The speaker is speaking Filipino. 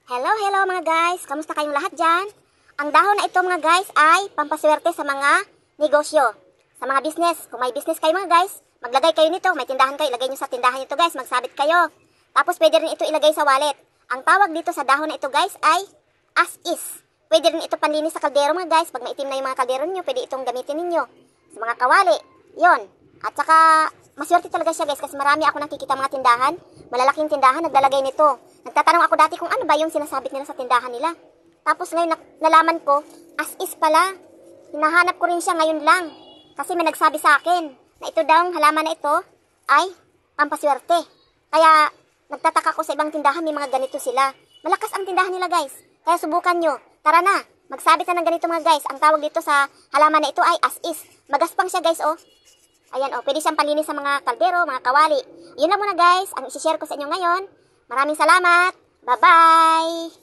Hello mga guys! Kamusta kayong lahat dyan? Ang dahon na ito mga guys ay pampaswerte sa mga negosyo, sa mga business. Kung may business kayo mga guys, maglagay kayo nito. May tindahan kayo, ilagay nyo sa tindahan nito guys, magsabit kayo. Tapos pwede rin ito ilagay sa wallet. Ang tawag dito sa dahon na ito guys ay as is. Pwede rin ito panlinis sa kaldero mga guys. Pag maitim na yung mga kaldero niyo, pwede itong gamitin ninyo sa mga kawali. Yon. At saka maswerte talaga siya guys kasi marami ako nakikita mga tindahan, malalaking tindahan naglalagay nito. Nagtatanong ako dati kung ano ba yung sinasabit nila sa tindahan nila. Tapos ngayon nalaman ko, as is pala. Hinahanap ko rin siya ngayon lang. Kasi may nagsabi sa akin na ito daw ang halaman na ito ay pampaswerte. Kaya nagtataka ko sa ibang tindahan may mga ganito sila. Malakas ang tindahan nila guys. Kaya subukan nyo. Tara na, magsabit na ng ganito mga guys. Ang tawag dito sa halaman na ito ay as is. Magaspang siya guys oh. Ayan oh, pwede siyang panlinis sa mga kaldero, mga kawali. Yun na muna guys, ang isi-share ko sa inyo ngayon. Maraming salamat. Bye-bye!